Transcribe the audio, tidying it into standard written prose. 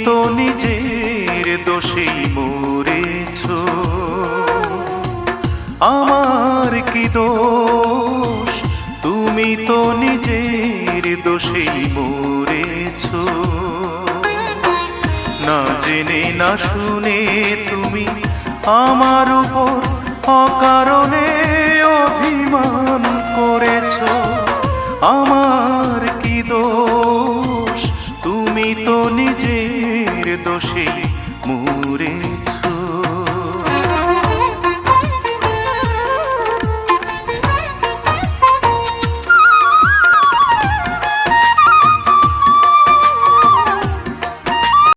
তো নিজের দোষেই মরেছ, আমার কি দোষ? তুমি তো নিজের দোষেই মরেছ। না জেনে না শুনে তুমি আমার উপর অকারণে অভিমান করেছ, আমার কি দোষ? তুমি তো নিজের দোষেই মরেছ।